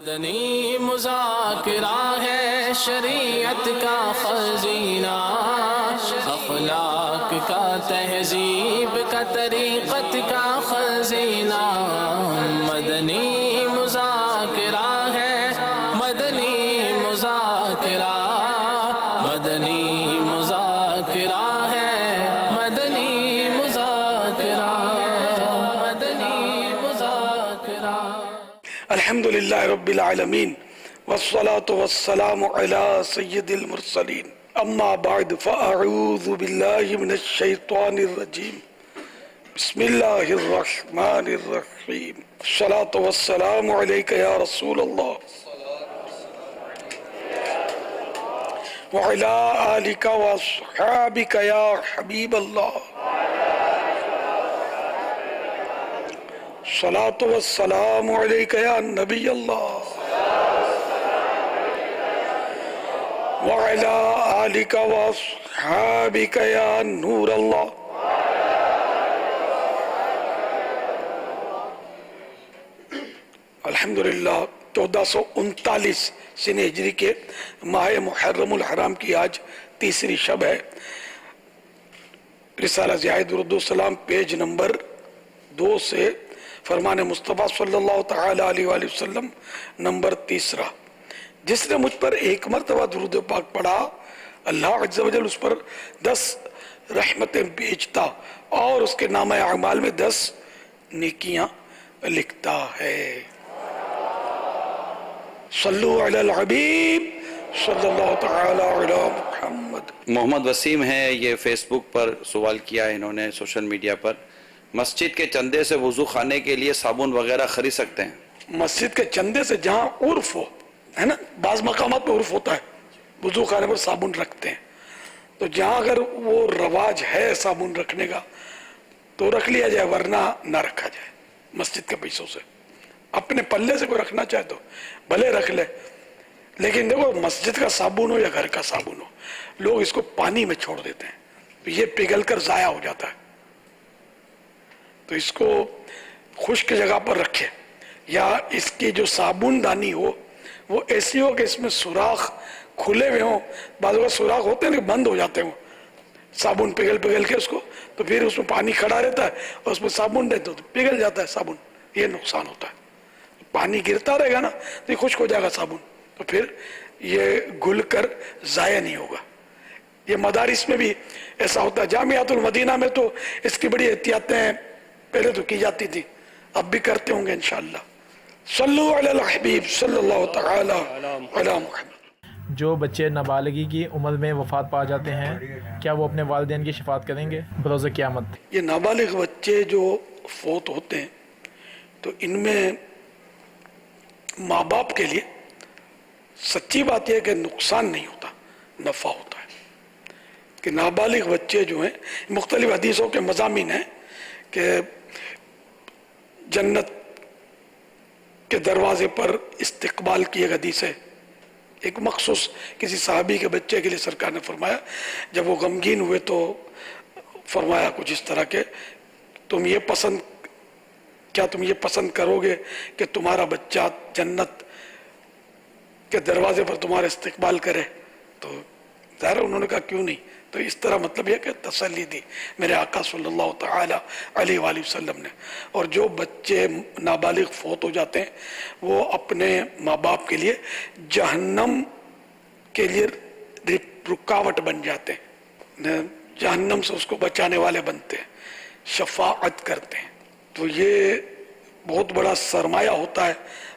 مدنی مذاکرہ ہے شریعت کا خزینہ، اخلاق کا تہذیب کا طریقت کا خزینہ، مدنی مذاکرہ ہے، مدنی مذاکرہ، مدنی مذاکرہ ہے، مدنی مذاکرہ، مدنی مذاکرہ۔ الحمدللہ رب العالمین والصلاة والسلام علی سید المرسلین، اما بعد فاعوذ باللہ من الشیطان الرجیم، بسم اللہ الرحمن الرحیم، الصلاة والسلام علیک یا رسول اللہ وعلی آلک واصحابک یا حبیب اللہ، الصلاة والسلام علیک یا نبی اللہ وعلی آلک واصحابک یا نور اللہ۔ الحمدللہ 1439 سن ہجری کے ماہ محرم الحرام کی آج تیسری شب ہے۔ رسالہ ضیاء درود و سلام پیج نمبر 2 سے فرمان مصطفیٰ صلی اللہ تعالی علیہ وآلہ وسلم نمبر 3۔ جس نے مجھ پر ایک مرتبہ درود پاک پڑھا، اللہ عز و جل اس پر 10 رحمتیں بھیجتا اور اس کے نامہ اعمال میں 10 نیکیاں لکھتا ہے۔ صلو علی الحبیب صلی اللہ تعالی علی محمد۔ محمد وسیم ہے، یہ فیس بک پر سوال کیا ہے انہوں نے، سوشل میڈیا پر، مسجد کے چندے سے وضو خانے کے لیے صابن وغیرہ خرید سکتے ہیں؟ مسجد کے چندے سے جہاں عرف ہو، ہے نا، بعض مقامات پہ عرف ہوتا ہے وضو خانے پر صابن رکھتے ہیں، تو جہاں اگر وہ رواج ہے صابن رکھنے کا تو رکھ لیا جائے، ورنہ نہ رکھا جائے۔ مسجد کے پیسوں سے اپنے پلے سے کوئی رکھنا چاہے تو بھلے رکھ لے، لیکن دیکھو مسجد کا صابن ہو یا گھر کا صابن ہو، لوگ اس کو پانی میں چھوڑ دیتے ہیں تو یہ پگھل کر ضائع ہو جاتا ہے، تو اس کو خشک جگہ پر رکھے، یا اس کی جو صابن دانی ہو وہ ایسی ہو کہ اس میں سوراخ کھلے ہوئے ہوں، بعض اوقات سوراخ ہوتے ہیں کہ بند ہو جاتے ہوں، صابن پگھل کے اس کو، تو پھر اس میں پانی کھڑا رہتا ہے اور اس میں صابن دیتے تو پگھل جاتا ہے صابن، یہ نقصان ہوتا ہے۔ پانی گرتا رہے گا نا تو یہ خشک ہو جائے گا صابن، تو پھر یہ گھل کر ضائع نہیں ہوگا۔ یہ مدارس میں بھی ایسا ہوتا ہے، جامعۃ المدینہ میں تو اس کی بڑی احتیاطیں پہلے تو کی جاتی تھی، اب بھی کرتے ہوں گے انشاءاللہ۔ صلو علی الحبیب صلی اللہ تعالی علی محمد۔ جو بچے نابالغی کی عمر میں وفات پا جاتے ہیں، کیا وہ اپنے والدین کی شفاعت کریں گے بروز قیامت؟ یہ نابالغ بچے جو فوت ہوتے ہیں تو ان میں ماں باپ کے لیے سچی بات یہ ہے کہ نقصان نہیں ہوتا، نفع ہوتا ہے، کہ نابالغ بچے جو ہیں، مختلف حدیثوں کے مضامین ہیں کہ جنت کے دروازے پر استقبال کی ایک حدیث ہے، ایک مخصوص کسی صحابی کے بچے کے لیے سرکار نے فرمایا، جب وہ غمگین ہوئے تو فرمایا کچھ اس طرح کے، کیا تم یہ پسند کرو گے کہ تمہارا بچہ جنت کے دروازے پر تمہارا استقبال کرے؟ تو ظاہر انہوں نے کہا کیوں نہیں، تو اس طرح مطلب یہ کہ تسلی دی میرے آقا صلی اللہ تعالی علیہ وآلہ وسلم نے۔ اور جو بچے نابالغ فوت ہو جاتے ہیں وہ اپنے ماں باپ کے لیے جہنم کے لیے رکاوٹ بن جاتے ہیں، جہنم سے اس کو بچانے والے بنتے ہیں، شفاعت کرتے ہیں، تو یہ بہت بڑا سرمایہ ہوتا ہے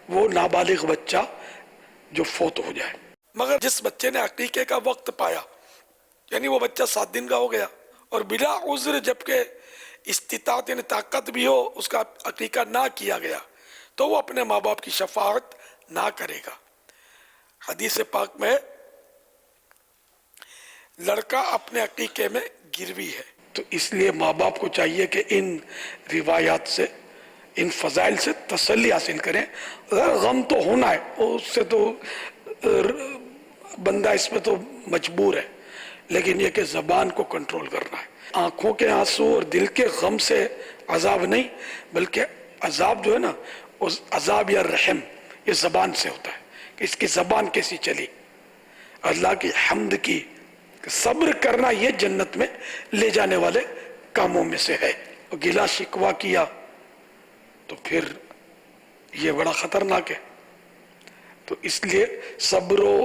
وہ نابالغ بچہ جو فوت ہو جائے۔ مگر جس بچے نے عقیقے کا وقت پایا، یعنی وہ بچہ 7 دن کا ہو گیا اور بلا عذر جبکہ استطاعت یعنی طاقت بھی ہو اس کا عقیقہ نہ کیا گیا، تو وہ اپنے ماں باپ کی شفاعت نہ کرے گا۔ حدیث پاک میں لڑکا اپنے عقیقے میں گروی ہے، تو اس لیے ماں باپ کو چاہیے کہ ان روایات سے، ان فضائل سے تسلی حاصل کریں۔ غم تو ہونا ہے، اس سے تو بندہ اس میں تو مجبور ہے، لیکن یہ کہ زبان کو کنٹرول کرنا ہے۔ آنکھوں کے آنسو اور دل کے غم سے عذاب نہیں، بلکہ عذاب جو ہے نا، عذاب یا رحم یہ زبان سے ہوتا ہے کہ اس کی زبان کیسی چلی، اللہ کی حمد کی، صبر کرنا یہ جنت میں لے جانے والے کاموں میں سے ہے۔ اور گلا شکوہ کیا تو پھر یہ بڑا خطرناک ہے۔ تو اس لیے صبر و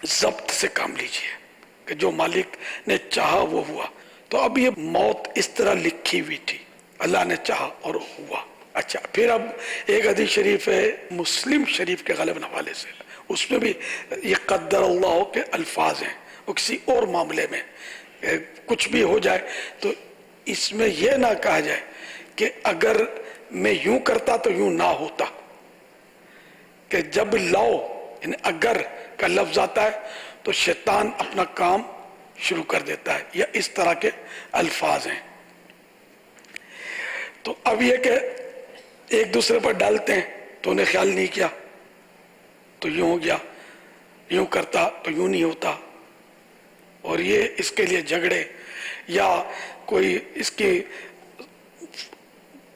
ضبط سے کام لیجئے کہ جو مالک نے چاہا وہ ہوا۔ تو اب یہ موت اس طرح لکھی ہوئی تھی، اللہ نے چاہا اور ہوا۔ اچھا، پھر اب ایک حدیث شریف ہے مسلم شریف کے غالباً حوالے سے، اس میں بھی یہ قدر اللہ کے الفاظ ہیں، وہ کسی اور معاملے میں کچھ بھی ہو جائے تو اس میں یہ نہ کہا جائے کہ اگر میں یوں کرتا تو یوں نہ ہوتا، کہ جب لاؤ یعنی اگر کا لفظ آتا ہے تو شیطان اپنا کام شروع کر دیتا ہے، یا اس طرح کے الفاظ ہیں۔ تو اب یہ کہ ایک دوسرے پر ڈالتے ہیں تو انہیں خیال نہیں کیا تو یوں ہو گیا، یوں کرتا تو یوں نہیں ہوتا، اور یہ اس کے لیے جھگڑے، یا کوئی اس کی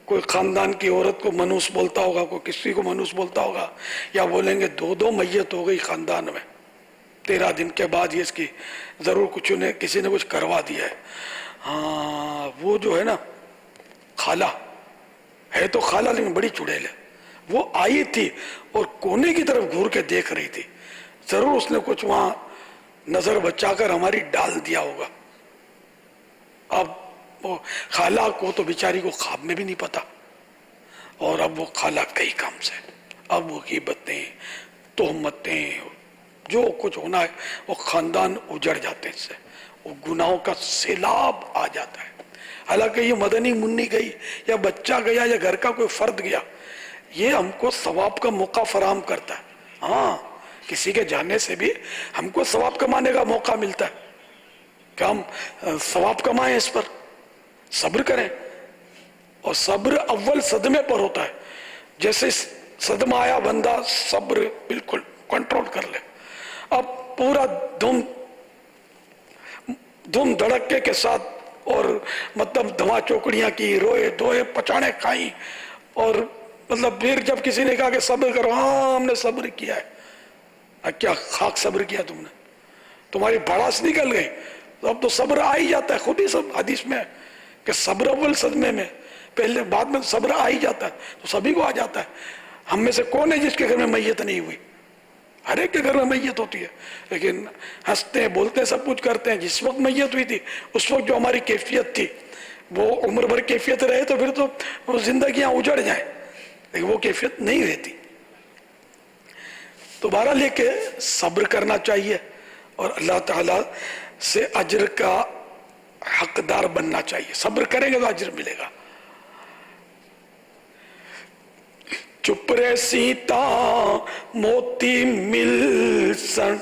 کوئی خاندان کی عورت کو منوس بولتا ہوگا، کوئی کسی کو منوس بولتا ہوگا، یا بولیں گے دو میت ہو گئی خاندان میں، 13 دن کے بعد یہ اس کی ضرور کسی نے کچھ کروا دیا ہے۔ ہاں وہ جو ہے نا خالہ ہے تو خالہ لیکن بڑی چڑیل ہے، وہ آئی تھی اور کونے کی طرف گھور کے دیکھ رہی تھی، ضرور اس نے کچھ وہاں نظر بچا کر ہماری ڈال دیا ہوگا۔ اب وہ خالہ کو تو بیچاری کو خواب میں بھی نہیں پتا، اور اب وہ خالہ کئی کام سے، اب وہ غیبتیں، تہمتیں، جو کچھ ہونا ہے وہ خاندان اجڑ جاتے ہیں، اس سے وہ گناہوں کا سیلاب آ جاتا ہے۔ حالانکہ یہ مدنی منی گئی یا بچہ گیا یا گھر کا کوئی فرد گیا، یہ ہم کو ثواب کا موقع فراہم کرتا ہے۔ ہاں کسی کے جانے سے بھی ہم کو ثواب کمانے کا موقع ملتا ہے کہ ہم ثواب کمائیں، اس پر صبر کریں، اور صبر اول صدمے پر ہوتا ہے۔ جیسے صدمہ آیا بندہ صبر بالکل کنٹرول کر لے، اب پورا دھوم دھڑکے کے ساتھ، اور مطلب دھواں چوکڑیاں کی، روئے دوئے پچاڑے کھائیں، اور مطلب پھر جب کسی نے کہا کہ صبر کرو، ہاں ہم نے صبر کیا ہے، کیا خاک صبر کیا تم نے، تمہاری بھڑاس نکل گئی، تو اب تو صبر آ ہی جاتا ہے، خود ہی سب حدیث میں ہے کہ صبر اول صدمے میں، پہلے بعد میں صبر آ ہی جاتا ہے، تو سبھی کو آ جاتا ہے۔ ہم میں سے کون ہے جس کے گھر میں میت نہیں ہوئی؟ ہر ایک کے گھر میں میت ہوتی ہے، لیکن ہنستے ہیں بولتے ہیں سب کچھ کرتے ہیں۔ جس وقت میت ہوئی تھی اس وقت جو ہماری کیفیت تھی وہ عمر بھر کیفیت رہے تو پھر تو وہ زندگیاں اجڑ جائیں، لیکن وہ کیفیت نہیں رہتی۔ تو بہرحال لے کے صبر کرنا چاہیے، اور اللہ تعالیٰ سے اجر کا حقدار بننا چاہیے۔ صبر کریں گے تو اجر ملے گا۔ چپ رہ سیتا موتی مل سن،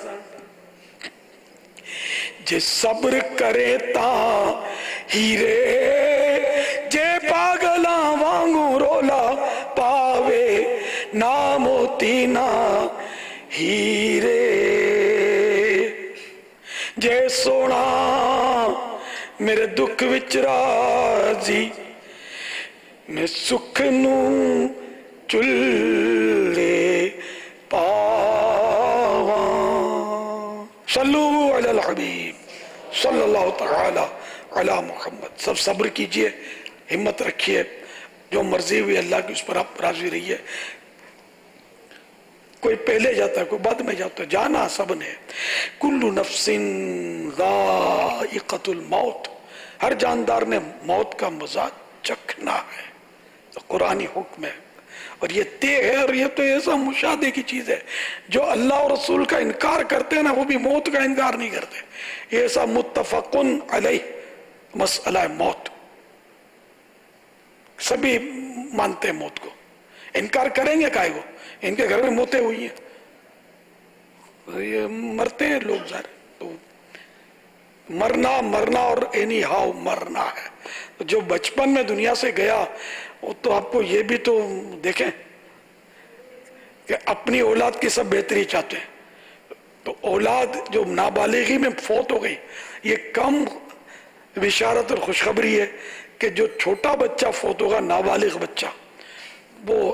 جے صبر کرے تا ہیرے، جے پاگلاں وانگوں رولا پاوے، نہ موتی نہ ہیرے، جے سونا میرے دکھ وچ راضی، میں سکھ نوں چلے پاواں۔ صلو علی الحبیب صلی اللہ تعالی علی محمد۔ سب صبر کیجئے، ہمت رکھیے، جو مرضی ہوئی اللہ کی اس پر آپ راضی رہیے۔ کوئی پہلے جاتا ہے کوئی بعد میں جاتا ہے، جانا سب نے۔ کل نفس ذائقۃ الموت، ہر جاندار نے موت کا مزہ چکھنا ہے، تو قرآنی حکم ہے، اور یہ طے ہے، اور یہ تو ایسا مشاہدے کی چیز ہے۔ جو اللہ اور رسول کا انکار کرتے ہیں نا وہ بھی موت کا انکار نہیں کرتے، یہ ایسا متفقن علیہ مسئلہ موت، سبھی مانتے ہیں موت کو، انکار کریں گے کائے کو؟ ان کے گھر میں موتیں ہوئی ہیں، یہ مرتے ہیں لوگ ظاہر، تو مرنا اور اینی ہاؤ مرنا ہے۔ جو بچپن میں دنیا سے گیا وہ تو آپ کو یہ بھی تو دیکھیں کہ اپنی اولاد کی سب بہتری چاہتے ہیں، تو اولاد جو نابالغی میں فوت ہو گئی، یہ کم بشارت اور خوشخبری ہے کہ جو چھوٹا بچہ فوت ہوگا، نابالغ بچہ، وہ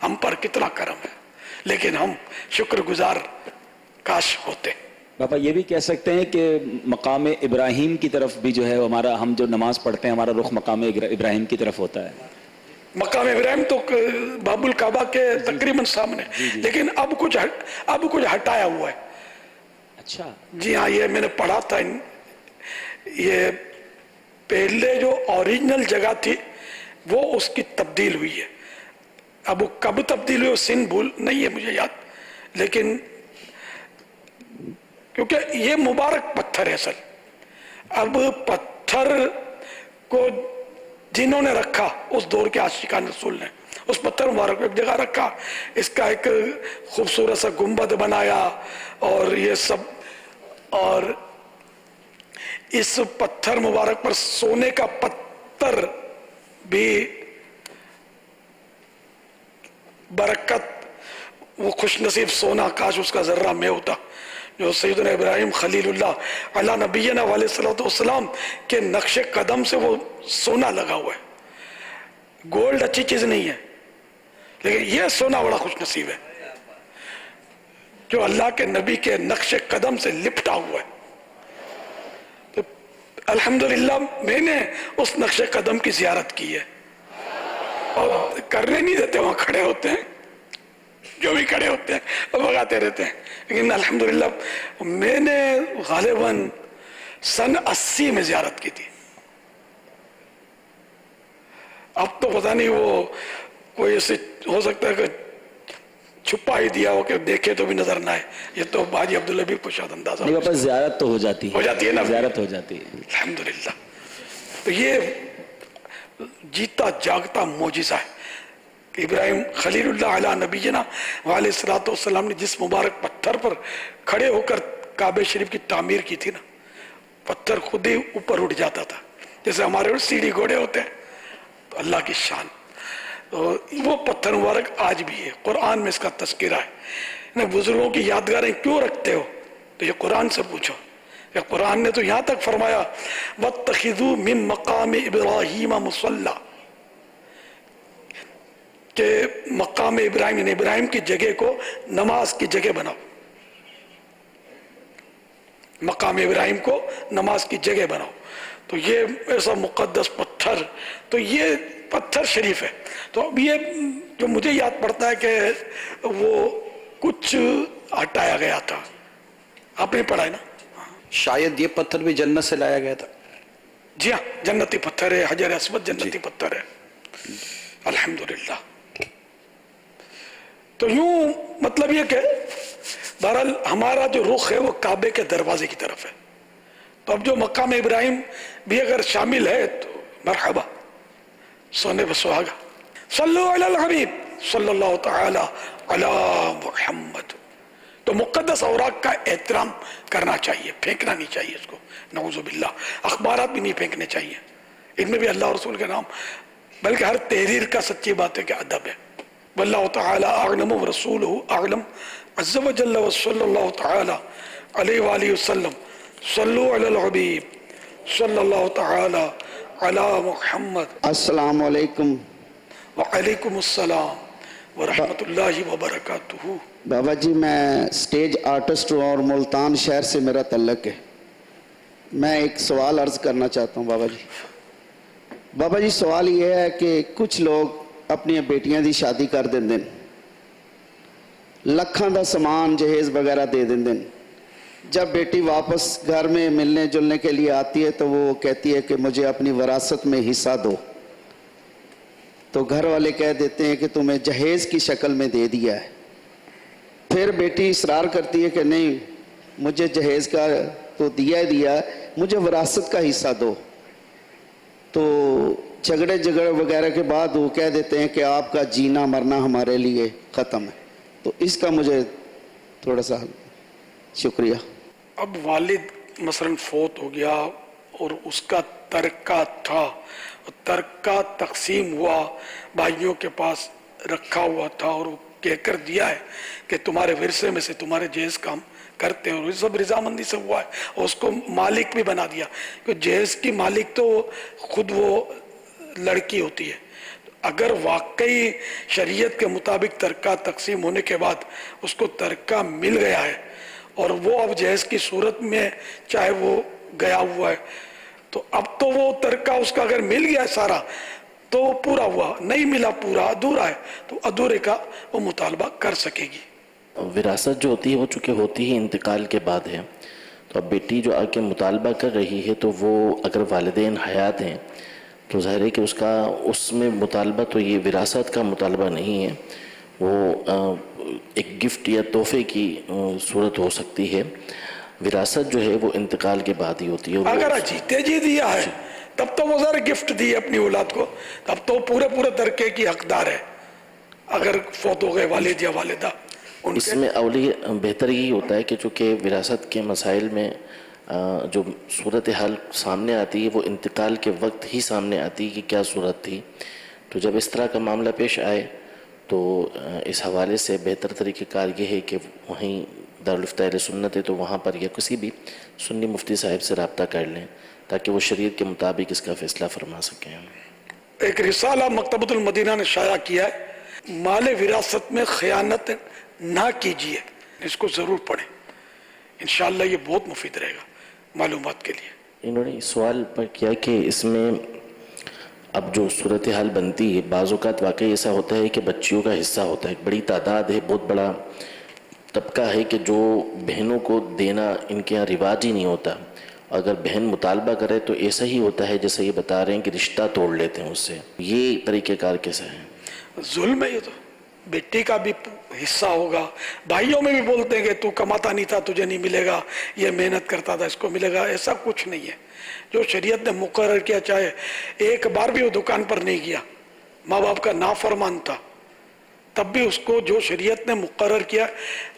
ہم پر کتنا کرم ہے، لیکن ہم شکر گزار کاش ہوتے. باپا یہ بھی کہہ سکتے ہیں کہ مقام ابراہیم کی طرف بھی جو ہے ہمارا، ہم جو نماز پڑھتے ہیں ہمارا رخ مقام ابراہیم کی طرف ہوتا ہے. مقام ابراہیم تو باب الکعبہ کے تقریباً سامنے، لیکن اب کچھ ہٹایا ہوا ہے. اچھا جی ہاں، یہ میں نے پڑھا تھا. یہ پہلے جو اوریجنل جگہ تھی وہ اس کی تبدیل ہوئی ہے. اب وہ کب تبدیل ہوئی سن بھول نہیں ہے مجھے یاد، لیکن کیونکہ یہ مبارک پتھر ہے اصل. اب پتھر کو جنہوں نے رکھا اس دور کے عاشقان رسول نے اس پتھر مبارک کو ایک جگہ رکھا، اس کا ایک خوبصورت سا گنبد بنایا اور یہ سب، اور اس پتھر مبارک پر سونے کا پتھر بھی برکت، وہ خوش نصیب سونا، کاش اس کا ذرہ میں ہوتا جو سیدنا ابراہیم خلیل اللہ علی نبینا علیہ الصلوۃ والسلام کے نقش قدم سے وہ سونا لگا ہوا ہے. گولڈ اچھی چیز نہیں ہے، لیکن یہ سونا بڑا خوش نصیب ہے جو اللہ کے نبی کے نقش قدم سے لپٹا ہوا ہے. تو الحمدللہ میں نے اس نقش قدم کی زیارت کی ہے، اور کرنے نہیں دیتے، وہاں کھڑے ہوتے ہیں، جو بھی کھڑے ہوتے ہیں وہ بگاتے رہتے ہیں. لیکن الحمدللہ میں نے غالباً سن 80 میں زیارت کی تھی. اب تو پتہ نہیں وہ کوئی ایسے ہو سکتا ہے کہ چھپا ہی دیا ہو کہ دیکھے تو بھی نظر نہ آئے. یہ تو حاجی عبداللبیب کو شاید اندازہ نہیں باپا، زیارت تو ہو جاتی ہے نا، زیارت ہو جاتی ہے الحمدللہ. تو یہ جیتا جاگتا معجزہ ہے کہ ابراہیم خلیل اللہ علی نبینا علیہ الصلوۃ والسلام نے جس مبارک پتھر پر کھڑے ہو کر کعبہ شریف کی تعمیر کی تھی نا، پتھر خود ہی اوپر اٹھ جاتا تھا جیسے ہمارے سیڑھی گھوڑے ہوتے ہیں. تو اللہ کی شان، تو وہ پتھر مبارک آج بھی ہے. قرآن میں اس کا تذکرہ ہے. بزرگوں کی یادگاریں کیوں رکھتے ہو؟ تو یہ قرآن سے پوچھو. کہ قرآن نے تو یہاں تک فرمایا وَاتَّخِذُوا مِن مَقَامِ إِبْرَاهِيمَ مُصَلَّى، کہ مقام ابراہیم یعنی ابراہیم کی جگہ کو نماز کی جگہ بناؤ. مقام ابراہیم کو نماز کی جگہ بناؤ. تو یہ ایسا مقدس پتھر، تو یہ پتھر شریف ہے. تو اب یہ جو مجھے یاد پڑتا ہے کہ وہ کچھ ہٹایا گیا تھا. آپ نے پڑھا ہے نا؟ شاید یہ پتھر بھی جنت سے لایا گیا تھا. جی ہاں، جنتی پتھر ہے. حجر اسود جنتی پتھر ہے الحمدللہ. تو یوں مطلب یہ کہ بہرحال ہمارا جو رخ ہے وہ کعبے کے دروازے کی طرف ہے. تو اب جو مقام ابراہیم بھی اگر شامل ہے تو مرحبا، سونے بسواگا. صلو علی الحبیب صلی اللہ تعالی علی محمد. تو مقدس اوراق کا احترام کرنا چاہیے، پھینکنا نہیں چاہیے اس کو، نعوذ باللہ. اخبارات بھی نہیں پھینکنے چاہیے، ان میں بھی اللہ رسول کے نام، بلکہ ہر تحریر کا سچی بات ہے کہ ادب ہے. واللہ تعالی اعلم ورسولہ اعلم عز وجل وصلی اللہ تعالی علیہ وآلہ وسلم. صلو علی الحبیب صلی اللہ تعالی علی محمد. السلام علیکم. وعلیکم السلام ورحمۃ اللہ وبرکاتہ. بابا جی میں سٹیج آرٹسٹ ہوں اور ملتان شہر سے میرا تعلق ہے. میں ایک سوال عرض کرنا چاہتا ہوں بابا جی. بابا جی سوال یہ ہے کہ کچھ لوگ اپنی بیٹیاں دی شادی کر دیں دیں، لکھاں دا سامان جہیز وغیرہ دے دیں دیں. جب بیٹی واپس گھر میں ملنے جلنے کے لیے آتی ہے تو وہ کہتی ہے کہ مجھے اپنی وراثت میں حصہ دو. تو گھر والے کہہ دیتے ہیں کہ تمہیں جہیز کی شکل میں دے دیا ہے. پھر بیٹی اصرار کرتی ہے کہ نہیں، مجھے جہیز کا تو دیا ہی دیا، مجھے وراثت کا حصہ دو. تو جھگڑے وغیرہ کے بعد وہ کہہ دیتے ہیں کہ آپ کا جینا مرنا ہمارے لیے ختم ہے. تو اس کا مجھے تھوڑا سا شکریہ. اب والد مثلا فوت ہو گیا اور اس کا ترکہ تھا، ترکہ تقسیم ہوا، بھائیوں کے پاس رکھا ہوا تھا اور وہ کہہ کر دیا ہے کہ تمہارے ورثے میں سے تمہارے جہیز کام کرتے ہیں، اور یہ سب رضامندی سے ہوا ہے. اور اس کو مالک بھی بنا دیا کہ جہیز کی مالک تو خود وہ لڑکی ہوتی ہے. اگر واقعی شریعت کے مطابق ترکہ تقسیم ہونے کے بعد اس کو ترکہ مل گیا ہے اور وہ اب جہیز کی صورت میں چاہے وہ گیا ہوا ہے تو اب تو وہ ترکہ اس کا اگر مل گیا ہے سارا تو پورا ہوا، نہیں ملا پورا ادھورا ہے تو ادھورے کا وہ مطالبہ کر سکے گی۔ وراثت جو ہوتی ہے وہ چونکہ ہوتی ہی انتقال کے بعد ہے، تو اب بیٹی جو آ کے مطالبہ کر رہی ہے تو وہ اگر والدین حیات ہیں تو ظاہر ہے کہ اس میں مطالبہ تو یہ وراثت کا مطالبہ نہیں ہے، وہ ایک گفٹ یا تحفے کی صورت ہو سکتی ہے۔ وراثت جو ہے وہ انتقال کے بعد ہی ہوتی ہے۔ اگر جیتے جی دیا ہے تب تو وہ ذرا گفٹ دی اپنی اولاد کو، تب تو پورے ترکے کی حقدار ہے۔ اگر فوت ہو گئے والد یا والدہ اس میں اولی بہتر یہی ہوتا ہے کہ چونکہ وراثت کے مسائل میں جو صورتحال سامنے آتی ہے وہ انتقال کے وقت ہی سامنے آتی ہے کہ کیا صورت تھی، تو جب اس طرح کا معاملہ پیش آئے تو اس حوالے سے بہتر طریقہ کار یہ ہے کہ وہیں دارالفتہ اہل سنت ہے تو وہاں پر یا کسی بھی سنی مفتی صاحب سے رابطہ کر لیں تاکہ وہ شریعت کے مطابق اس کا فیصلہ فرما سکیں۔ ایک رسالہ مکتبۃ المدینہ نے شائع کیا ہے، مال وراثت میں خیانت نہ کیجیے، اس کو ضرور پڑھیں، انشاءاللہ یہ بہت مفید رہے گا معلومات کے لیے۔ انہوں نے سوال پر کیا کہ اس میں اب جو صورتحال بنتی ہے بعض اوقات واقعی ایسا ہوتا ہے کہ بچیوں کا حصہ ہوتا ہے، ایک بڑی تعداد ہے، بہت بڑا طبقہ ہے کہ جو بہنوں کو دینا ان کے یہاں رواج ہی نہیں ہوتا، اگر بہن مطالبہ کرے تو ایسا ہی ہوتا ہے جیسے یہ بتا رہے ہیں کہ رشتہ توڑ لیتے ہیں اس سے، یہ طریقہ کار کیسا ہے؟ ظلم ہے یہ تو، بیٹی کا بھی حصہ ہوگا، بھائیوں میں بھی بولتے ہیں کہ تو کماتا نہیں تھا تجھے نہیں ملے گا، یہ محنت کرتا تھا اس کو ملے گا، ایسا کچھ نہیں ہے۔ جو شریعت نے مقرر کیا، چاہے ایک بار بھی وہ دکان پر نہیں گیا، ماں باپ کا نافرمان تھا، تب بھی اس کو جو شریعت نے مقرر کیا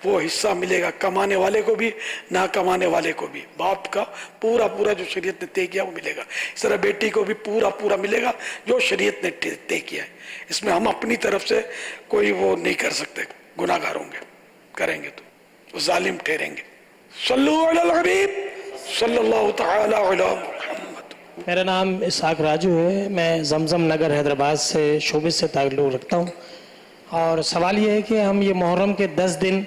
وہ حصہ ملے گا، کمانے والے کو بھی نہ کمانے والے کو بھی، باپ کا پورا جو شریعت نے طے کیا وہ ملے گا، اس طرح بیٹی کو بھی پورا ملے گا جو شریعت نے طے کیا ہے۔ اس میں ہم اپنی طرف سے کوئی وہ نہیں کر سکتے، گناہ گار ہوں گے، کریں گے تو وہ ظالم ٹھہریں گے۔ صلو علی الحبیب صلی اللہ تعالی علی محمد۔ میرا نام اسحاق راجو ہے، میں زمزم نگر حیدرآباد سے شعبے سے تعلق رکھتا ہوں، اور سوال یہ ہے کہ ہم یہ محرم کے 10 دن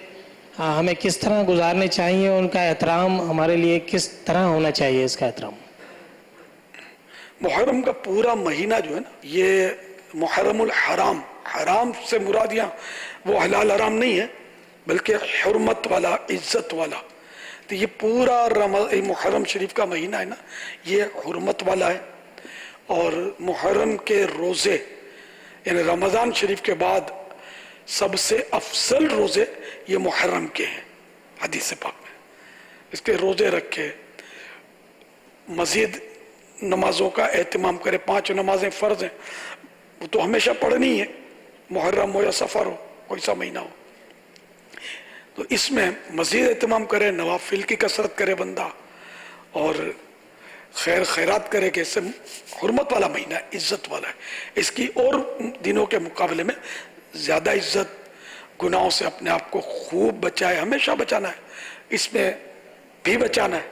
ہمیں کس طرح گزارنے چاہیے، ان کا احترام ہمارے لیے کس طرح ہونا چاہیے؟ اس کا احترام محرم کا پورا مہینہ جو ہے نا، یہ محرم الحرام، حرام سے مراد یہاں وہ حلال حرام نہیں ہے بلکہ حرمت والا، عزت والا، تو یہ پورا محرم شریف کا مہینہ ہے نا یہ حرمت والا ہے۔ اور محرم کے روزے یعنی رمضان شریف کے بعد سب سے افضل روزے یہ محرم کے ہیں، حدیث پاک میں اس کے روزے رکھے، مزید نمازوں کا اہتمام کرے، 5 نمازیں فرض ہیں وہ تو ہمیشہ پڑھنی ہے، محرم ہو یا سفر ہو، کوئی سا مہینہ ہو، تو اس میں مزید اہتمام کرے، نوافل کی کثرت کرے بندہ، اور خیر خیرات کرے کہ اس سے حرمت والا مہینہ ہے، عزت والا ہے، اس کی اور دنوں کے مقابلے میں زیادہ عزت، گناہوں سے اپنے آپ کو خوب بچائے، ہمیشہ بچانا ہے، اس میں بھی بچانا ہے،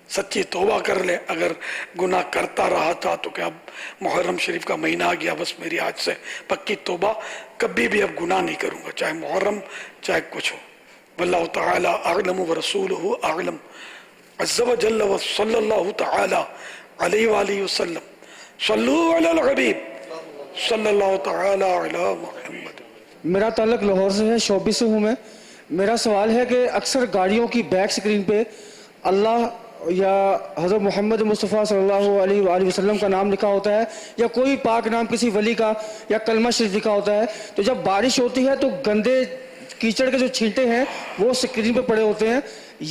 سچی توبہ کر لے، اگر گناہ کرتا رہا تھا تو کہ اب محرم شریف کا مہینہ آ گیا، بس میری آج سے پکی توبہ، کبھی بھی اب گناہ نہیں کروں گا، چاہے محرم چاہے کچھ ہو۔ واللہ تعالی اعلم ورسولہ اعلم، عز و جل و صلی اللہ تعالی علیہ وآلہ وسلم، صلو علی الحبیب صلی اللہ تعالی علی محمد۔ میرا تعلق لاہور سے ہے، شعبے سے ہوں میں۔ میرا سوال ہے کہ اکثر گاڑیوں کی بیک سکرین پہ اللہ یا حضرت محمد مصطفیٰ صلی اللہ علیہ وآلہ وسلم کا نام لکھا ہوتا ہے، یا کوئی پاک نام کسی ولی کا یا کلمہ شریف لکھا ہوتا ہے، تو جب بارش ہوتی ہے تو گندے کیچڑ کے جو چھینٹے ہیں وہ سکرین پہ پڑے ہوتے ہیں،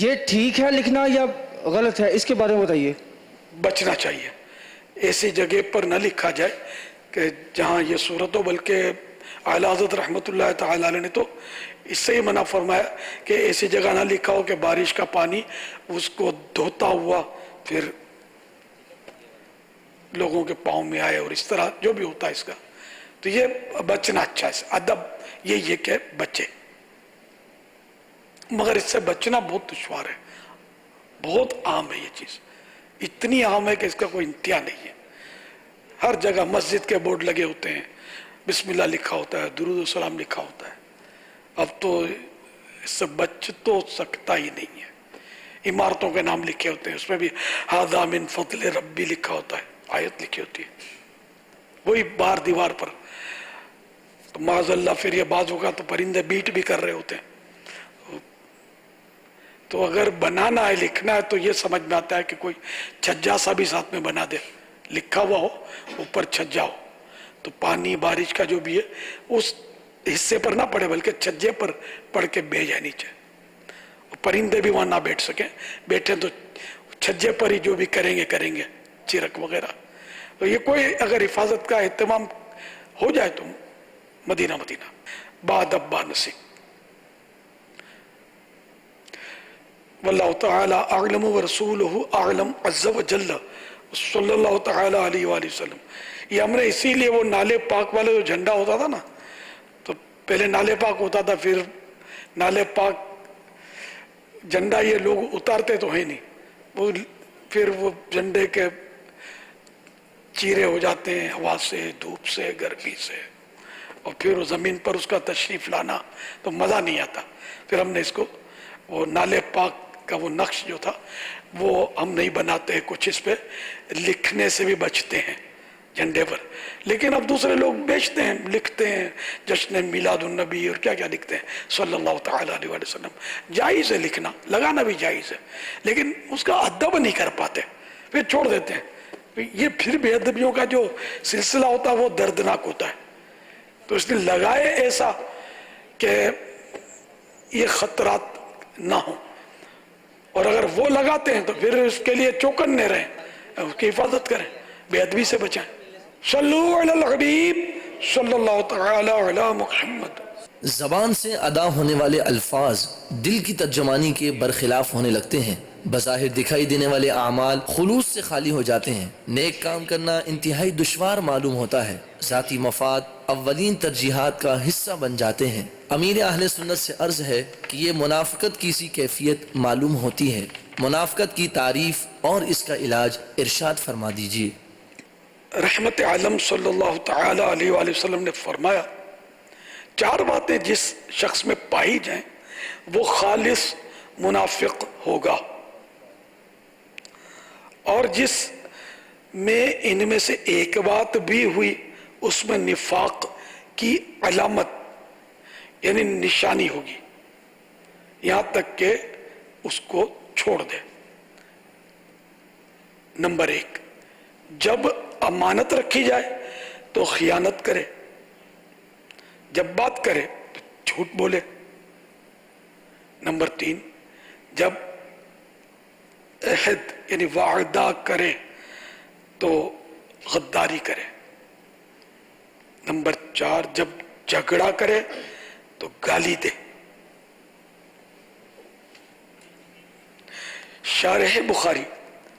یہ ٹھیک ہے لکھنا یا غلط ہے؟ اس کے بارے میں بتائیے۔ بچنا چاہیے، ایسی جگہ پر نہ لکھا جائے کہ جہاں یہ صورت ہو، بلکہ اعلیٰ حضرت رحمت اللہ تعالیٰ علیہ نے تو اس سے ہی منع فرمایا کہ ایسی جگہ نہ لکھا ہو کہ بارش کا پانی اس کو دھوتا ہوا پھر لوگوں کے پاؤں میں آئے، اور اس طرح جو بھی ہوتا ہے اس کا، تو یہ بچنا اچھا ہے، ادب یہ کہ بچے، مگر اس سے بچنا بہت دشوار ہے، بہت عام ہے یہ چیز، اتنی عام ہے کہ اس کا کوئی انتہا نہیں ہے، ہر جگہ مسجد کے بورڈ لگے ہوتے ہیں، بسم اللہ لکھا ہوتا ہے, درود و سلام لکھا ہوتا ہے. اب تو اس سے بچ تو سکتا ہی نہیں ہے. عمارتوں کے نام لکھے ہوتے ہیں, اس میں بھی ھذا من فضل ربی لکھا ہوتا ہے, آیت لکھی ہوتی ہے وہی بار دیوار پر. تو معاذ اللہ پھر یہ بعض ہوگا تو پرندے بیٹ بھی کر رہے ہوتے ہیں. تو اگر بنانا ہے, لکھنا ہے, تو یہ سمجھ میں آتا ہے کہ کوئی چھجا سا بھی ساتھ میں بنا دے, لکھا ہوا ہو اوپر چھجا ہو, تو پانی بارش کا جو بھی ہے اس حصے پر نہ پڑے بلکہ چھجے پر پڑھ کے بہ جائے نیچے. پرندے بھی وہاں نہ بیٹھ سکیں, بیٹھیں تو چھجے پر ہی جو بھی کریں گے چرک وغیرہ. تو یہ کوئی اگر حفاظت کا اہتمام ہو جائے تو مدینہ بعد ابا نصیب. واللہ تعالی اعلم ورسولہ اعلم عز وجل صلی اللہ تعالی علیہ وآلہ وسلم. یہ ہم نے اسی لیے وہ نالے پاک والے جو جھنڈا ہوتا تھا نا, تو پہلے نالے پاک ہوتا تھا, پھر نالے پاک جھنڈا یہ لوگ اتارتے تو ہے نہیں, وہ پھر وہ جھنڈے کے چیرے ہو جاتے ہیں ہوا سے, دھوپ سے, گرمی سے, اور پھر زمین پر اس کا تشریف لانا تو مزہ نہیں آتا. پھر ہم نے اس کو وہ نالے پاک کا وہ نقش جو تھا وہ ہم نہیں بناتے ہیں, کچھ اس پہ لکھنے سے بھی بچتے ہیں جھنڈے پر. لیکن اب دوسرے لوگ بیچتے ہیں, لکھتے ہیں جشن میلاد النبی اور کیا کیا لکھتے ہیں صلی اللہ تعالی علیہ وسلم. جائز ہے لکھنا, لگانا بھی جائز ہے, لیکن اس کا ادب نہیں کر پاتے, پھر چھوڑ دیتے ہیں. یہ پھر بے ادبیوں کا جو سلسلہ ہوتا ہے وہ دردناک ہوتا ہے. تو اس نے لگائے ایسا کہ یہ خطرات نہ ہوں, اور اگر وہ لگاتے ہیں تو پھر اس کے لیے چوکنے رہیں, اس کی حفاظت کریں, بے ادبی سے بچائیں. صلو علی الحبیب صلی اللہ تعالی علی محمد. زبان سے ادا ہونے والے الفاظ دل کی ترجمانی کے برخلاف ہونے لگتے ہیں. بظاہر دکھائی دینے والے اعمال خلوص سے خالی ہو جاتے ہیں. نیک کام کرنا انتہائی دشوار معلوم ہوتا ہے. ذاتی مفاد اولین ترجیحات کا حصہ بن جاتے ہیں. امیر اہل سنت سے عرض ہے کہ یہ منافقت کی سی کیفیت معلوم ہوتی ہے. منافقت کی تعریف اور اس کا علاج ارشاد فرما دیجیے. رحمت عالم صلی اللہ تعالی علیہ وآلہ وسلم نے فرمایا, 4 باتیں جس شخص میں پائی جائیں وہ خالص منافق ہوگا, اور جس میں ان میں سے ایک بات بھی ہوئی اس میں نفاق کی علامت یعنی نشانی ہوگی, یہاں تک کہ اس کو چھوڑ دے. نمبر 1, جب امانت رکھی جائے تو خیانت کرے, جب بات کرے تو جھوٹ بولے. نمبر 3, جب عہد یعنی وعدہ کرے تو غداری کرے. نمبر 4, جب جھگڑا کرے تو گالی دے. شارح بخاری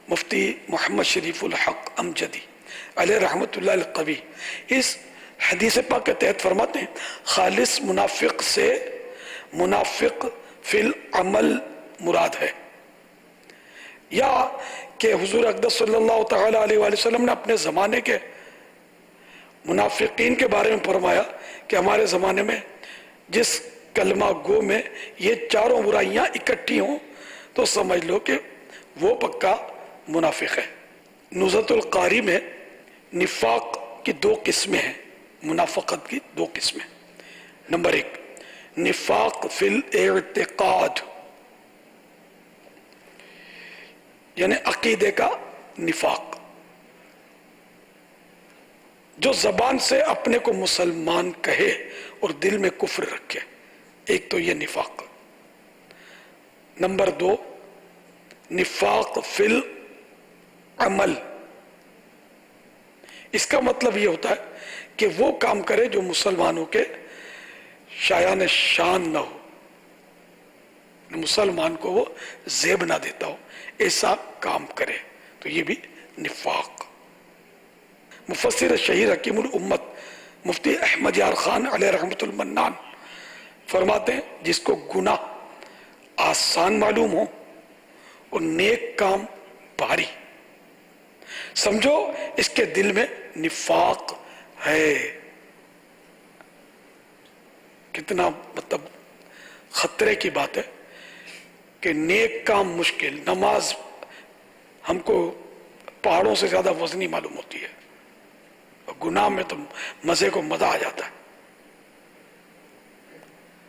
مفتی محمد شریف الحق امجدی علیہ رحمت اللہ القوی اس حدیث پاک کے تحت فرماتے ہیں, خالص منافق سے منافق فی العمل مراد ہے, یا کہ حضور اقدس صلی اللہ تعالی علیہ وآلہ وسلم نے اپنے زمانے کے منافقین کے بارے میں فرمایا کہ ہمارے زمانے میں جس کلمہ گو میں یہ 4 برائیاں اکٹھی ہوں تو سمجھ لو کہ وہ پکا منافق ہے. نزہۃ القاری میں نفاق کی 2 قسمیں ہیں, منافقت کی 2 قسمیں. نمبر 1, نفاق فی الاعتقاد یعنی عقیدے کا نفاق, جو زبان سے اپنے کو مسلمان کہے اور دل میں کفر رکھے, ایک تو یہ نفاق. نمبر 2, نفاق فی العمل, اس کا مطلب یہ ہوتا ہے کہ وہ کام کرے جو مسلمانوں کے شایان شان نہ ہو, مسلمان کو وہ زیب نہ دیتا ہو, ایسا کام کرے, تو یہ بھی نفاق. مفسر شہیر حکیم الامت مفتی احمد یار خان علیہ رحمت المنان فرماتے ہیں, جس کو گناہ آسان معلوم ہو اور نیک کام بھاری, سمجھو اس کے دل میں نفاق ہے. کتنا مطلب خطرے کی بات ہے کہ نیک کام مشکل، نماز ہم کو پہاڑوں سے زیادہ وزنی معلوم ہوتی ہے، اور گناہ میں تو مزے کو مزہ آ جاتا ہے.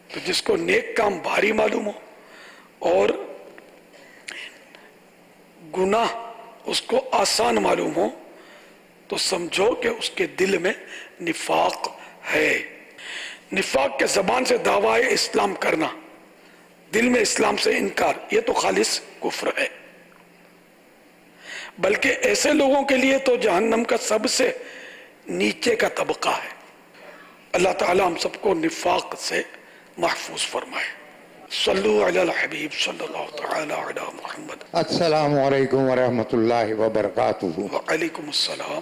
تو جس کو نیک کام بھاری معلوم ہو اور گناہ اس کو آسان معلوم ہو تو سمجھو کہ اس کے دل میں نفاق ہے. نفاق کے زبان سے دعویٰ اسلام کرنا، دل میں اسلام سے انکار، یہ تو خالص کفر ہے. بلکہ ایسے لوگوں کے لیے تو جہنم کا سب سے نیچے کا طبقہ ہے. اللہ تعالی ہم سب کو نفاق سے محفوظ فرمائے. صلو علی الحبیب صلی اللہ تعالی علی محمد. السلام علیکم ورحمۃ اللہ وبرکاتہ. وعلیکم السلام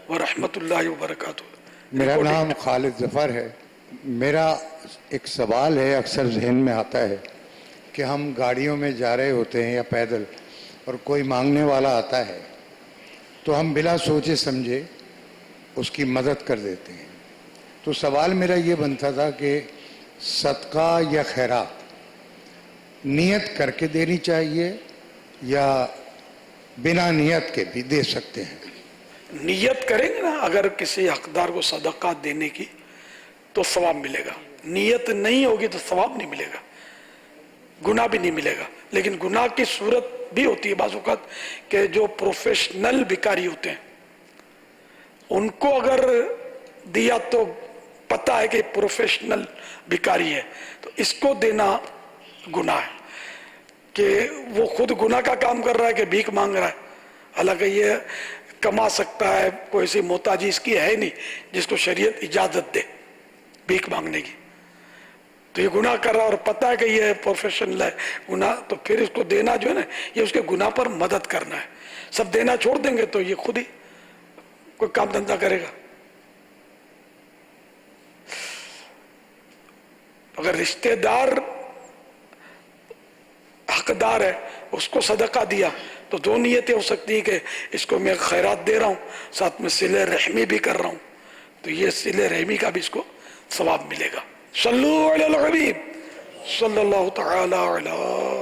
ورحمۃ اللہ وبرکاتہ. میرا نام خالد ظفر ہے. میرا ایک سوال ہے، اکثر ذہن میں آتا ہے کہ ہم گاڑیوں میں جا رہے ہوتے ہیں یا پیدل، اور کوئی مانگنے والا آتا ہے تو ہم بلا سوچے سمجھے اس کی مدد کر دیتے ہیں. تو سوال میرا یہ بنتا تھا کہ صدقہ یا خیرات نیت کر کے دینی چاہیے یا بنا نیت کے بھی دے سکتے ہیں؟ نیت کریں گے نا، اگر کسی حقدار کو صدقہ دینے کی تو ثواب ملے گا. نیت نہیں ہوگی تو ثواب نہیں ملے گا، گناہ بھی نہیں ملے گا. لیکن گناہ کی صورت بھی ہوتی ہے بعض اوقات کہ جو پروفیشنل بھکاری ہوتے ہیں ان کو اگر دیا تو پتا ہے کہ پروفیشنل بھکاری ہے تو اس کو دینا گناہ ہے، کہ وہ خود گناہ کا کام کر رہا ہے کہ بھیک مانگ رہا ہے. حالانکہ یہ کما سکتا ہے، کوئی سی محتاجی اس کی ہے نہیں جس کو شریعت اجازت دے بھیک مانگنے کی. تو یہ گناہ کر رہا ہے اور پتا ہے کہ یہ پروفیشنل ہے گناہ، تو پھر اس کو دینا جو ہے نا یہ اس کے گناہ پر مدد کرنا ہے. سب دینا چھوڑ دیں گے تو یہ خود ہی کوئی کام دھندا کرے گا. اگر رشتہ دار حقدار ہے اس کو صدقہ دیا تو دو نیتیں ہو سکتی ہیں کہ اس کو میں خیرات دے رہا ہوں، ساتھ میں صلہ رحمی بھی کر رہا ہوں، تو یہ صلہ رحمی کا بھی اس کو ثواب ملے گا. صلو علی الحبیب صلی اللہ تعالی علی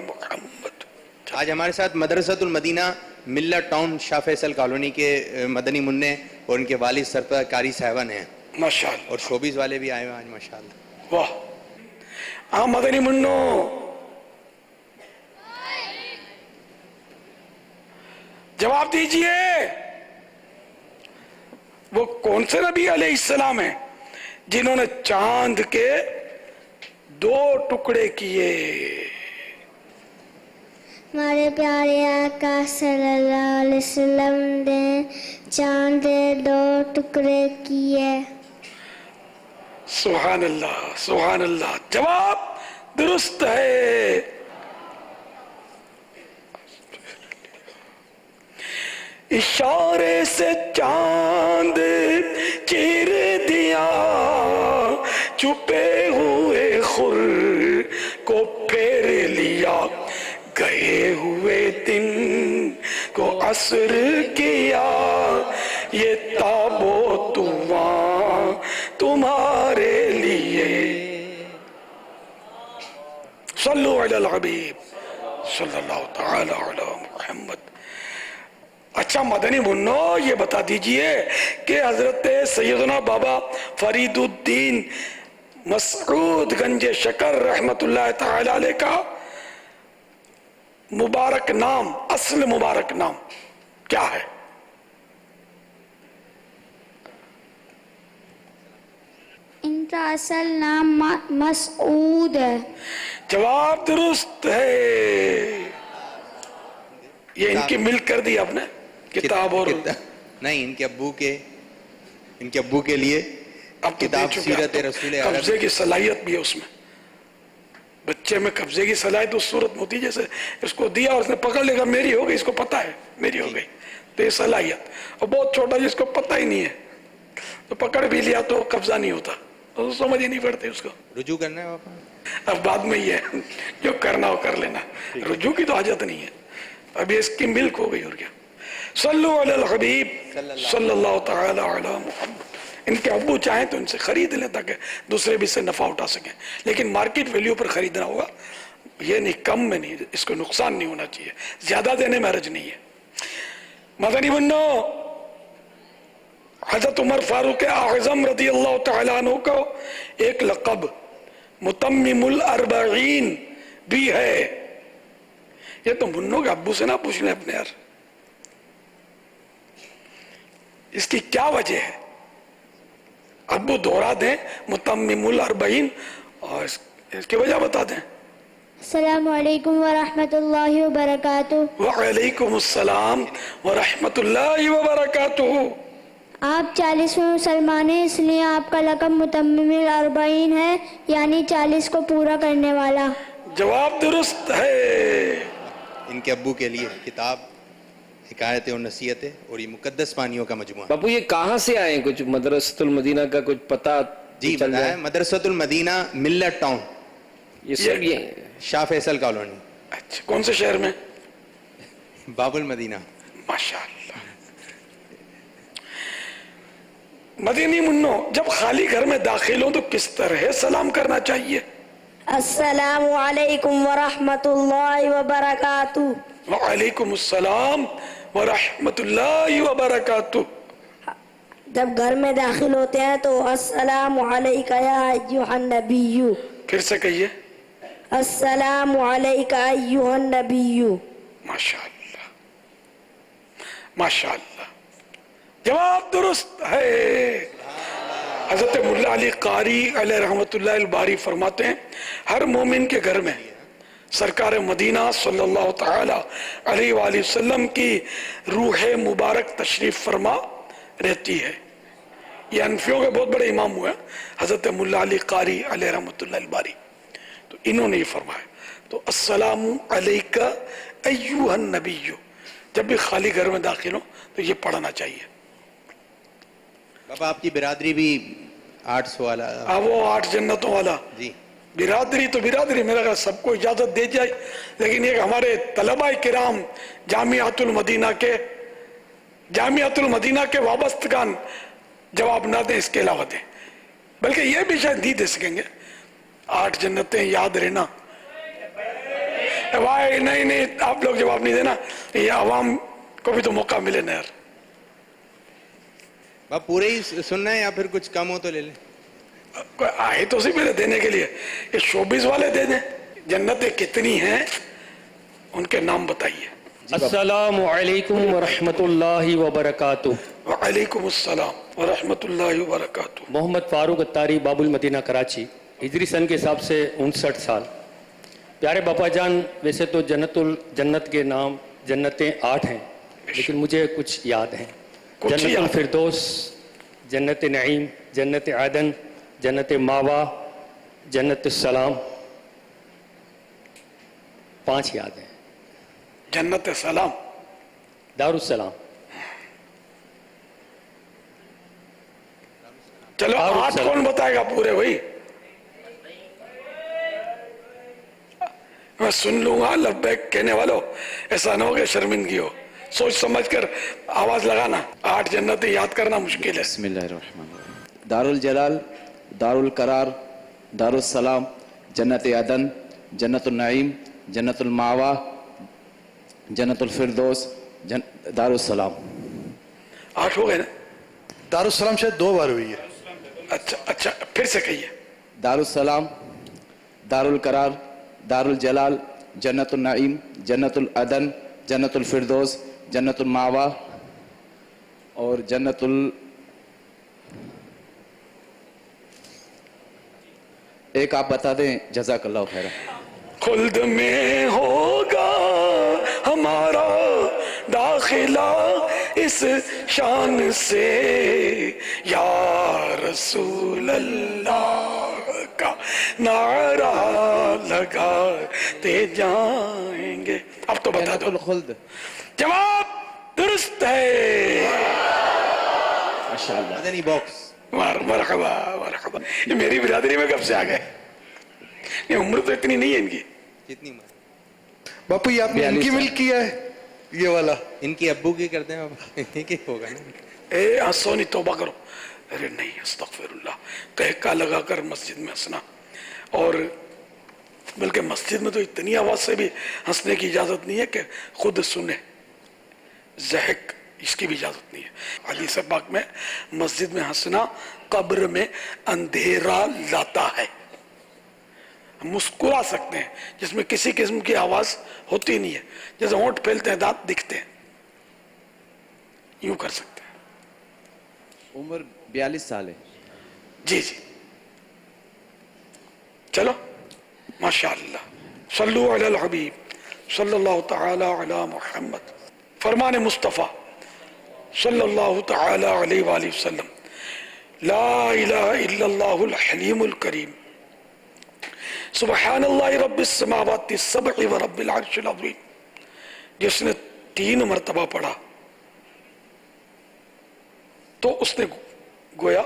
محمد. آج ہمارے ساتھ مدرسۃ المدینہ ملہ ٹاؤن شاہ فیصل کالونی کے مدنی منع اور ان کے والد سرپرستہ قاری صاحبان ہیں ماشاءاللہ، اور شوبیز والے بھی آئے ہوئے آج ماشاءاللہ. واہ. ہاں مدنی منو جواب دیجئے، وہ کون سے نبی علیہ السلام ہیں جنہوں نے چاند کے 2 ٹکڑے کیے؟ ہمارے پیارے آقا صلی اللہ علیہ وسلم نے چاند کے 2 ٹکڑے کیے. سبحان اللہ سبحان اللہ. جواب درست ہے. اشارے سے چاند چیر دیا، چھپے ہوئے خور کو پھیر لیا، گئے ہوئے دن کو عصر کیا، یہ تابوت وہاں تمہارے لیے. صلو علی الحبیب صلی اللہ تعالی علی محمد. اچھا مدنی منو یہ بتا دیجئے کہ حضرت سیدنا بابا فرید الدین مسعود گنج شکر رحمت اللہ تعالی علیہ کا مبارک نام، اصل مبارک نام کیا ہے؟ ان کا اصل نام مسعود ہے. جواب درست ہے. یہ ان کی مل کر دی آپ نے کتاب اور نہیں، ان کے ابو کے لیے اب تو کتاب سیرت رسول عرب. قبضے کی صلاحیت بھی ہے اس میں. بچے میں قبضے کی صلاحیت اس صورت میں ہوتی جیسے اس کو دیا اور اس نے پکڑ لے گا میری ہو گئی، اس کو پتا ہے میری ہو گئی، تو یہ صلاحیت. اور بہت چھوٹا جس کو پتہ ہی نہیں ہے تو پکڑ بھی لیا تو قبضہ نہیں ہوتا، تو سمجھ ہی نہیں پڑتے اس کو. رجوع کرنا ہے واپس اب بعد میں یہ ہے جو کرنا ہو کر لینا، رجوع کی تو حاجت نہیں ہے. ابھی اس کی ملک ہو گئی اور کیا. صلو علی الحبیب صلی اللہ تعالی علی محمد. ان کے ابو چاہیں تو ان سے خرید لیں تاکہ دوسرے بھی اس سے نفع اٹھا سکیں، لیکن مارکیٹ ویلیو پر خریدنا ہوگا، یہ نہیں، کم میں نہیں، اس کو نقصان نہیں ہونا چاہیے، زیادہ دینے میں حرج نہیں ہے۔ مدنی بنو، حضرت عمر فاروق اعظم رضی اللہ تعالیٰ عنہ کو ایک لقب متمم الاربعین بھی ہے۔ یہ تو منو کے ابو سے نہ پوچھ لیں اپنے یار، اس کی کیا وجہ ہے؟ ابو دہرا دیں متمم الاربعین اور اس کی وجہ بتا دیں۔ السلام علیکم ورحمۃ اللہ وبرکاتہ۔ وعلیکم السلام ورحمۃ اللہ وبرکاتہ۔ آپ 40ویں مسلمان ہیں، اس لیے آپ کا لقب متمم الاربعین ہے، یعنی 40 کو پورا کرنے والا۔ جواب درست ہے۔ ان کے ابو کے لیے کتاب حکایتیں اور نصیحتیں اور یہ مقدس پانیوں کا مجموعہ۔ باپو یہ کہاں سے آئے ہیں؟ کچھ مدرسۃ المدینہ کا کچھ پتہ جی بتایا، مدرسۃ المدینہ ملت ٹاؤن، یہ سب یہ شاہ فیصل کالونی۔ اچھا، کون سے شہر میں؟ باب المدینہ۔ ماشاءاللہ۔ مدینی منو، جب خالی گھر میں داخل ہو تو کس طرح سلام کرنا چاہیے؟ السلام علیکم ورحمۃ اللہ وبرکاتہ۔ وعلیکم السلام ورحمۃ اللہ وبرکاتہ۔ جب گھر میں داخل ہوتے ہیں تو السلام علیکہ یا ایھا النبی۔ پھر سے کہیے۔ السلام علیکہ ایھا النبی۔ ماشاءاللہ ماشاءاللہ، جواب درست ہے۔ حضرت مولا علی قاری علیہ رحمت اللہ الباری فرماتے ہیں ہر مومن کے گھر میں سرکار مدینہ صلی اللہ تعالی علیہ وآلہ وسلم کی روح مبارک تشریف فرما رہتی ہے۔ یہ انفیوں کے بہت بڑے امام ہوئے حضرت مولا علی قاری علیہ رحمت اللہ الباری، تو انہوں نے یہ فرمایا۔ تو السلام علیکہ ایھا النبی، جب بھی خالی گھر میں داخل ہو تو یہ پڑھنا چاہیے۔ بابا آپ کی برادری بھی 800 والا، وہ 8 جنتوں والا جی، برادری تو برادری، میرا خیال سب کو اجازت دے جائے، لیکن یہ ہمارے طلباء کرام جامعۃ المدینہ کے وابستگان جواب نہ دیں، اس کے علاوہ دیں، بلکہ یہ بھی شاید نہیں دے سکیں گے۔ 8 جنتیں یاد رہنا، نہیں آپ لوگ جواب نہیں دینا، یہ عوام کو بھی تو موقع ملے نا یار۔ آپ پورے ہی سننا ہے یا پھر کچھ کم ہو تو لے لیں؟ آئے تو اسی پہ دینے کے لیے، یہ شوبیز والے دے دیں۔ جنتیں کتنی ہیں ان کے نام بتائیے۔ السلام علیکم ورحمۃ اللہ وبرکاتہ۔ وعلیکم السلام ورحمۃ اللہ وبرکاتہ۔ محمد فاروق اتاری، باب المدینہ کراچی، ہجری سن کے حساب سے 59 سال۔ پیارے باپا جان، ویسے تو جنت کے نام جنتیں 8 ہیں، لیکن مجھے کچھ یاد ہیں۔ جنت الفردوس، جنت نعیم، جنت عدن، جنت ماوا، جنت السلام، 5 یاد ہیں۔ جنت سلام، دارالسلام۔ چلو 8 کون بتائے گا پورے؟ بھائی میں سن لوں گا، لبیک کہنے والوں، ایسا نہ ہو کہ شرمندگی ہو، سوچ سمجھ کر آواز لگانا۔ 8 جنتیں یاد کرنا مشکل ہے۔ بسم اللہ الرحمن الرحیم۔ دار الجلال، دار القرار، دار السلام، جنت عدن، جنت النعیم، جنت الماوا، جنت الفردوس، دار السلام۔ 8 ہو گئے نا؟ دار السلام شاید 2 بار ہوئی ہے۔ اچھا پھر سے کہیے۔ دار السلام، دار القرار، دار الجلال، جنت النعیم، جنت العدن، جنت الفردوس، جنت الماوا اور جنت ایک آپ بتا دیں، جزاک اللہ خیر۔ خلد میں ہوگا ہمارا داخلہ اس شان سے، یا رسول اللہ کا نعرہ لگاتے جائیں گے۔ اب تو بتا دو۔ الخلد، جواب درست ہے۔ ماشاءاللہ۔ مدنی باکس۔ مرحبا مرحبا۔ یہ میری برادری میں کب سے آ گئے؟ یہ عمر تو اتنی نہیں ہے ان کی۔ کتنی عمر؟ باپو یہ آپ نے ان کی ملک کیا ہے؟ یہ والا ان کی ابو کی کرتے ہیں، ان کی ہوگا نا۔ سونی توبہ کرو، ارے نہیں استغفر اللہ، کہکا لگا کر مسجد میں ہنسنا، اور بلکہ مسجد میں تو اتنی آواز سے بھی ہنسنے کی اجازت نہیں ہے کہ خود سنے، زہق اس کی بھی اجازت نہیں ہے۔ حدیث پاک میں مسجد میں ہنسنا قبر میں اندھیرا لاتا ہے۔ ہم مسکرا سکتے ہیں جس میں کسی قسم کی آواز ہوتی نہیں ہے، جیسے ہونٹ پھیلتے ہیں دانت دکھتے ہیں، یوں کر سکتے ہیں۔ عمر 42 سال ہے۔ جی جی چلو ماشاءاللہ، صلو علی الحبیب صلی اللہ تعالی علی محمد۔ فرمان مصطفیٰ صلی اللہ تعالی علیہ وآلہ وسلم، لا الہ الا اللہ الحلیم الکریم، سبحان اللہ رب السماوات السبع و رب العرش العظیم، جس نے 3 مرتبہ پڑھا تو اس نے گویا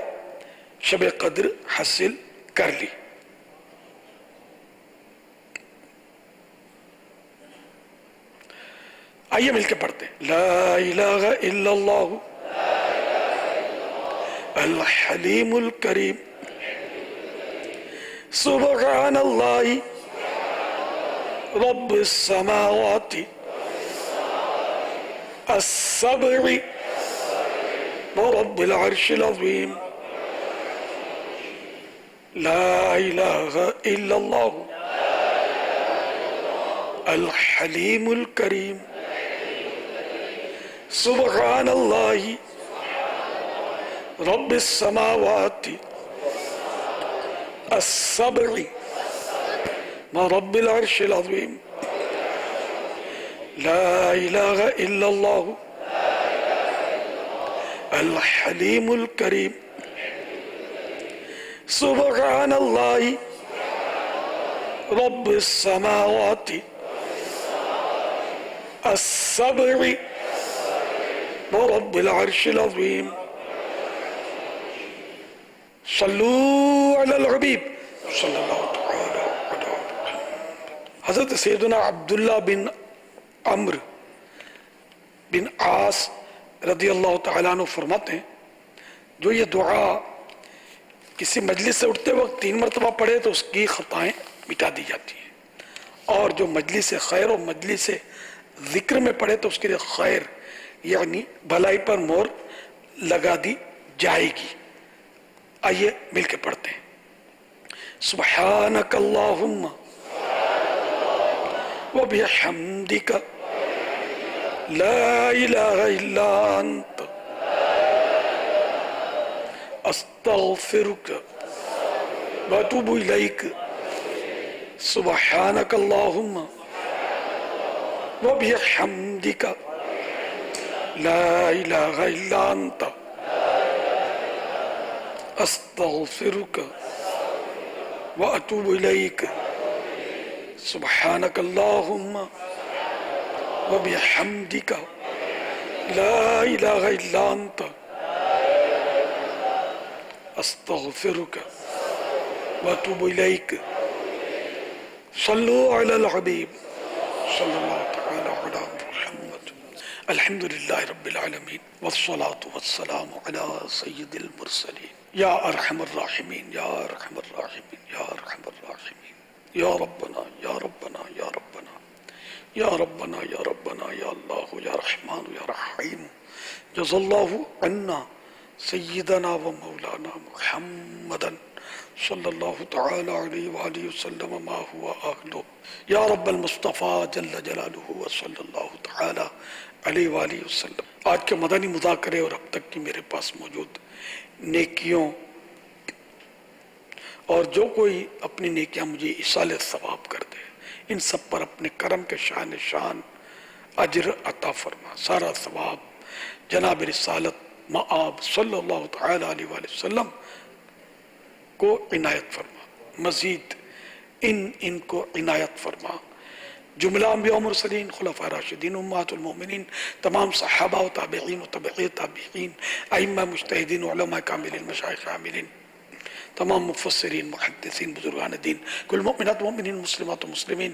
شب قدر حاصل کر لی۔ آئیے مل کے پڑھتے ہیں، لا الہ الا اللہ الحلیم الکریم، سبحان اللہ رب السماوات السبع ورب العرش العظیم، لا الہ الا اللہ الحلیم الکریم، سبحان اللہ رب السماوات السبع ورب العرش العظیم، لا الہ الا اللہ الحلیم الکریم، سبحان اللہ رب السماوات السبع ورب العرش العظیم، صلو علی الحبیب صلی اللہ تعالی علیہ وسلم۔ حضرت سیدنا عبداللہ بن عمرو بن عاص رضی اللہ تعالیٰ عنہ فرماتے ہیں، جو یہ دعا کسی مجلس سے اٹھتے وقت 3 مرتبہ پڑھے تو اس کی خطائیں مٹا دی جاتی ہیں، اور جو مجلس خیر اور مجلس ذکر میں پڑھے تو اس کے لیے خیر یعنی بھلائی پر مہر لگا دی جائے گی۔ آئیے مل کے پڑھتے ہیں، سبحانک اللہم وبحمدک لا الہ الا انت استغفرک واتوب الیک، سبحانک اللہم وبحمدک لا الہ الا انت استغفرک واتوب الیک، سبحانک اللہم وبحمدک لا الہ الا انت استغفرک واتوب الیک، صلو علی الحبیب صلی اللہ تعالی علی محمد۔ الحمدللہ رب العالمین والصلاة والسلام علی سید المرسلین، یا ارحم الراحمین یا ارحم الراحمین یا ارحم الراحمین، یا ربنا یا ربنا یا ربنا یا ربنا یا ربنا یا اللہ یا رحمان یا رحیم، جزا اللہ عنا سیدنا و مولانا محمدا صلی اللہ تعالی علیہ وآلہ وسلم ما ہوا اہلہ، یا رب المصطفیٰ جل جلالہ و صلی اللہ تعالی علیہ وآلہ وسلم۔ آج کے مدنی مذاکرے اور اب تک کی میرے پاس موجود نیکیوں، اور جو کوئی اپنی نیکیاں مجھے ایصال ثواب کر دے، ان سب پر اپنے کرم کے شان اجر عطا فرما، سارا ثواب جناب رسالت مآب صلی اللہ تعالی علیہ وآلہ وسلم کو عنایت فرما، مزید ان کو عنایت فرما۔ جملہ انبیاء و مرسلین، خلفاء راشدین، امہات المومنین، تمام صحابہ و تابعین و تابعی تابعین، ائمہ مجتہدین، علماء کاملین، مشائخ عاملین، تمام مفسرین، محدثین، بزرگان دین، کل مؤمنات مؤمنین، مسلمات و مسلمین،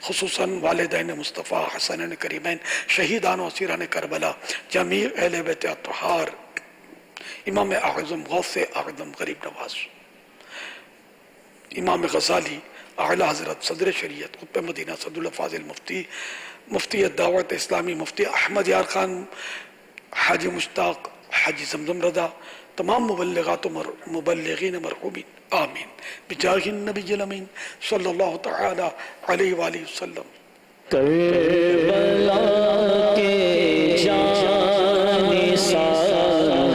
خصوصاً والدین مصطفیٰ حسنین کریمین، شہیدان و اسیران کربلا، جمیع اہل بیت اطہار، امام اعظم غوث اعظم غریب نواز، امام غزالی اعلیٰ حضرت صدر شریعت قطب مدینہ صدر الفاضل مفتی، مفتی دعوت اسلامی مفتی احمد یار خان، حاجی مشتاق، حاجی زمزم رضا، تمام مبلغات و مبلغین مرحومین، آمین بجاہ النبی الامین صلی اللہ تعالی علیہ وآلہ وسلم۔ کربلا کے جان ساروں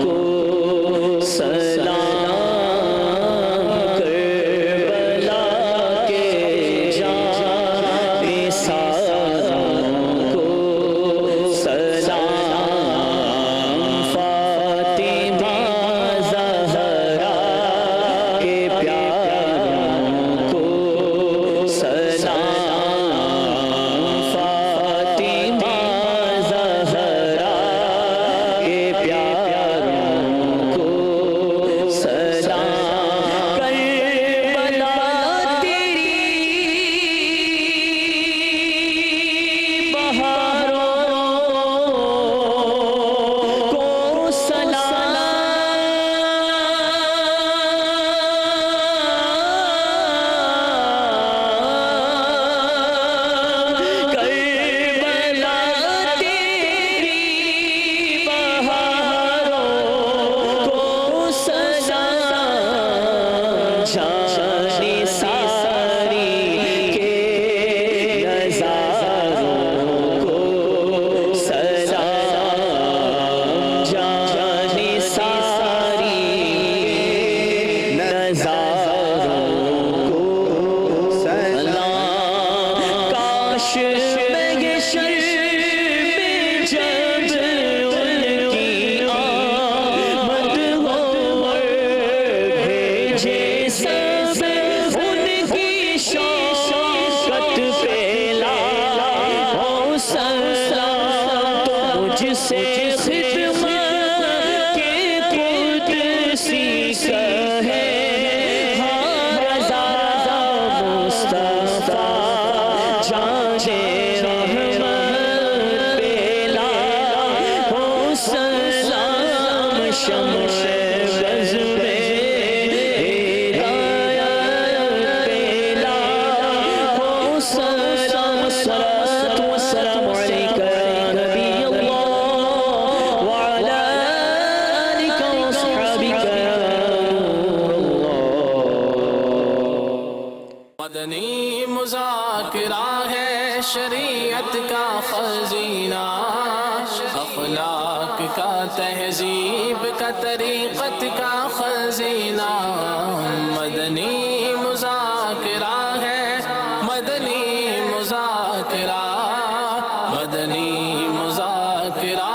کو سلام، کربلا کے جان ساروں کو سلام، فاطمہ زہرا کے پیاروں کو سلام، مدنی مذاکرہ ہے شریعت کا خزینہ، اخلاق کا تہذیب کا طریقت کا خزینہ، مدنی مذاکرہ ہے، مدنی مذاکرہ، مدنی مذاکرہ